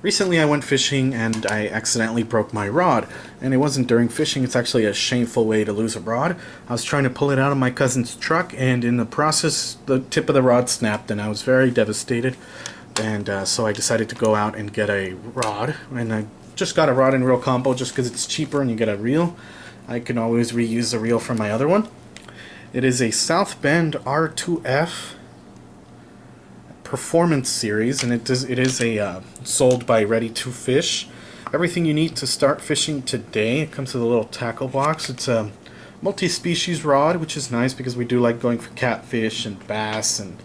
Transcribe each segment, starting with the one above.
Recently I went fishing and I accidentally broke my rod. And it wasn't during fishing, it's actually a shameful way to lose a rod. I was trying to pull it out of my cousin's truck, and in the process the tip of the rod snapped, and I was very devastated. And so I decided to go out and get a rod. And I just got a rod and reel combo just because it's cheaper and you get a reel. I can always reuse the reel from my other one. It is a South Bend R2F Performance Series, and it is a sold by Ready2Fish. Everything you need to start fishing today. It comes with a little tackle box. It's a multi-species rod, which is nice because we do like going for catfish and bass and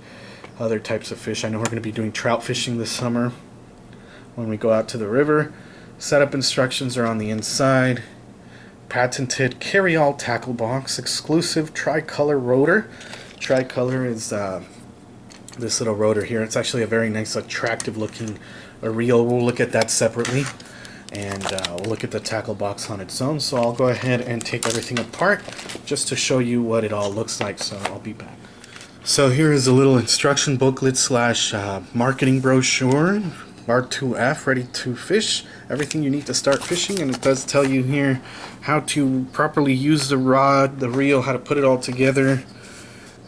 other types of fish. I know we're going to be doing trout fishing this summer when we go out to the river. Setup instructions are on the inside. Patented carry-all tackle box, exclusive tricolor rotor. Tricolor is this little rotor here. It's actually a very nice, attractive looking reel. We'll look at that separately, and we'll look at the tackle box on its own. So I'll go ahead and take everything apart just to show you what it all looks like. So I'll be back. So here is a little instruction booklet slash marketing brochure. R2F, Ready2Fish. Everything you need to start fishing, and it does tell you here how to properly use the rod, the reel, how to put it all together,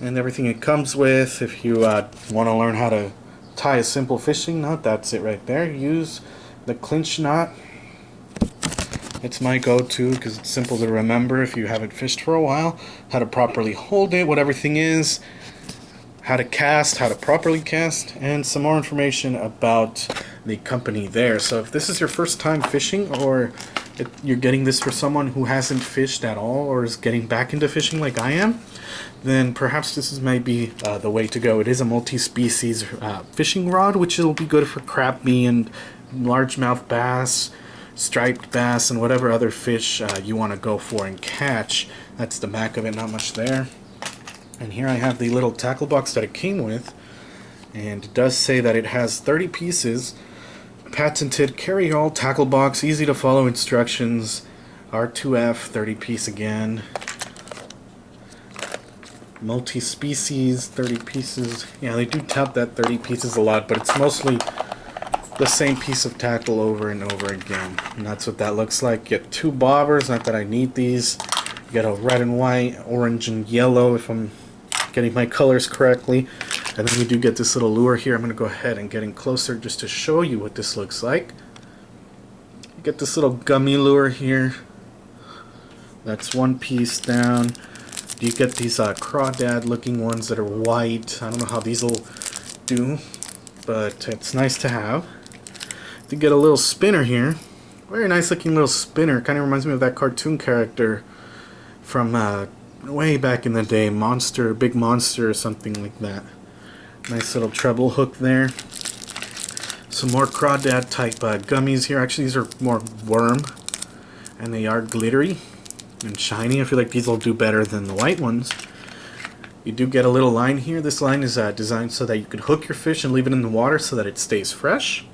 and everything it comes with. If you want to learn how to tie a simple fishing knot, that's it right there. Use the clinch knot. It's my go-to because it's simple to remember if you haven't fished for a while. How to properly hold it, what everything is, how to cast, how to properly cast, and some more information about the company there. So if this is your first time fishing, or you're getting this for someone who hasn't fished at all or is getting back into fishing like I am, then perhaps this might be the way to go. It is a multi-species fishing rod, which will be good for crappie and largemouth bass, striped bass, and whatever other fish you want to go for and catch. That's the back of it, not much there. And here I have the little tackle box that it came with, and it does say that it has 30 pieces, patented carry-all tackle box, easy to follow instructions, R2F, 30 piece again, multi-species, 30 pieces. Yeah, they do tout that 30 pieces a lot, but it's mostly the same piece of tackle over and over again. And that's what that looks like. Get two bobbers, not that I need these. You get a red and white, orange and yellow if I'm getting my colors correctly. And then we do get this little lure here. I'm going to go ahead and get in closer just to show you what this looks like. You get this little gummy lure here. That's one piece down. You get these crawdad looking ones that are white. I don't know how these will do, but it's nice to have. You get a little spinner here. Very nice looking little spinner. Kind of reminds me of that cartoon character from way back in the day, Monster, Big Monster or something like that. Nice little treble hook there. Some more crawdad type gummies here. Actually, these are more worm, and they are glittery and shiny. I feel like these will do better than the white ones. You do get a little line here. This line is designed so that you could hook your fish and leave it in the water so that it stays fresh.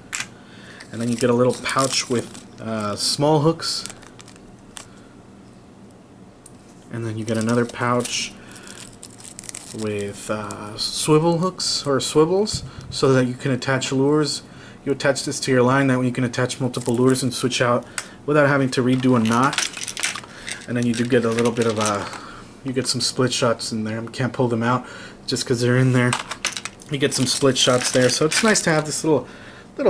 And then you get a little pouch with small hooks. And then you get another pouch with swivel hooks or swivels so that you can attach lures. You attach this to your line, that way you can attach multiple lures and switch out without having to redo a knot. And then you do get a little bit of you get some split shots in there. I can't pull them out just because they're in there. You get some split shots there, so it's nice to have this little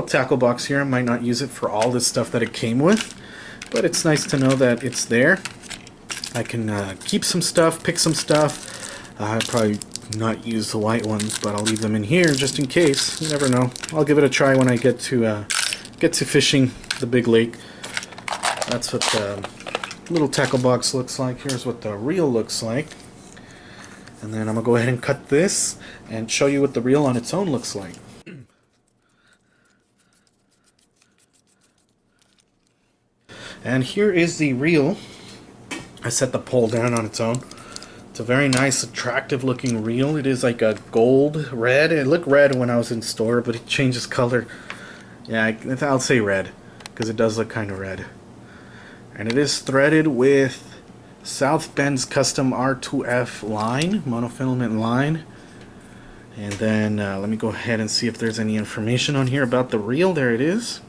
tackle box here. I might not use it for all this stuff that it came with, but it's nice to know that it's there. I can keep some stuff, pick some stuff. I'll probably not use the white ones, but I'll leave them in here just in case. You never know. I'll give it a try when I get to fishing the big lake. That's what the little tackle box looks like. Here's what the reel looks like. And then I'm going to go ahead and cut this and show you what the reel on its own looks like. And here is the reel. I set the pole down on its own. It's a very nice, attractive looking reel. It is like a gold red. It looked red when I was in store, but it changes color. Yeah, I'll say red because it does look kind of red. And it is threaded with South Bend's custom R2F line, monofilament line. And then let me go ahead and see if there's any information on here about the reel. There it is.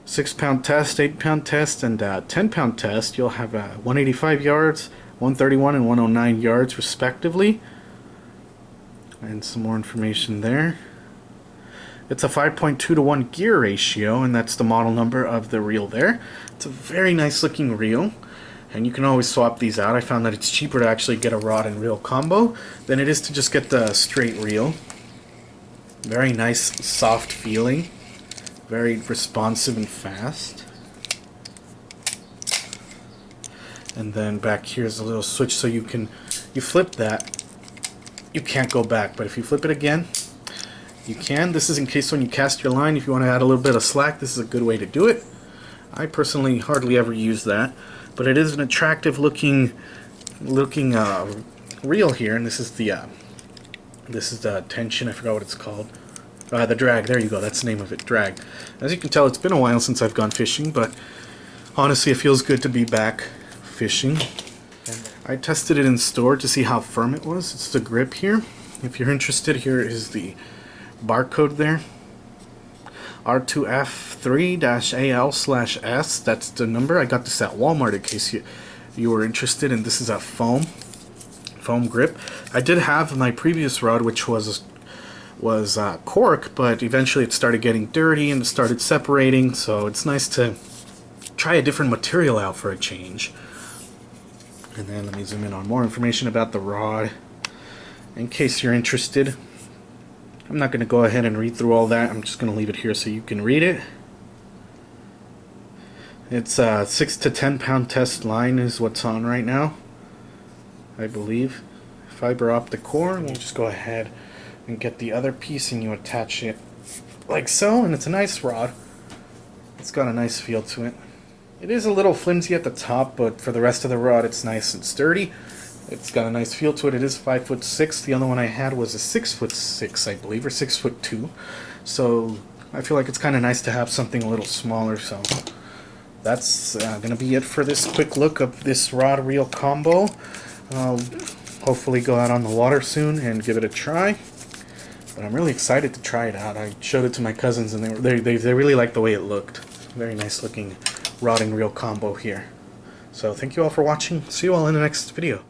6-pound test, 8-pound test, and 10-pound test, you'll have 185 yards, 131 and 109 yards respectively. And some more information there. It's a 5.2 to 1 gear ratio, and that's the model number of the reel there. It's a very nice looking reel, and you can always swap these out. I found that it's cheaper to actually get a rod and reel combo than it is to just get the straight reel. Very nice, soft feeling. Very responsive and fast. And then back here's a little switch so you flip that. You can't go back, but if you flip it again, you can. This is in case when you cast your line, if you want to add a little bit of slack, this is a good way to do it. I personally hardly ever use that, but it is an attractive looking reel here, and this is the tension. I forgot what it's called. The drag. There you go. That's the name of it. Drag. As you can tell, it's been a while since I've gone fishing, but honestly, it feels good to be back fishing. I tested it in store to see how firm it was. It's the grip here. If you're interested, here is the barcode there. R2F3-AL/S. That's the number. I got this at Walmart in case you were interested, and this is a foam grip. I did have my previous rod, which was cork, but eventually it started getting dirty and it started separating, so it's nice to try a different material out for a change. And then let me zoom in on more information about the rod in case you're interested. I'm not going to go ahead and read through all that. I'm just going to leave it here so you can read it. It's 6 to 10 pound test line is what's on right now, I believe. Fiber optic core. We'll just go ahead and get the other piece and you attach it like so, and it's a nice rod. It's got a nice feel to it. It is a little flimsy at the top, but for the rest of the rod it's nice and sturdy. It's got a nice feel to it. It is 5'6". The other one I had was a 6'6", I believe, or 6'2". So I feel like it's kind of nice to have something a little smaller. So that's gonna be it for this quick look of this rod reel combo. I'll hopefully go out on the water soon and give it a try. But I'm really excited to try it out. I showed it to my cousins and they really liked the way it looked. Very nice looking rod and reel combo here. So thank you all for watching. See you all in the next video.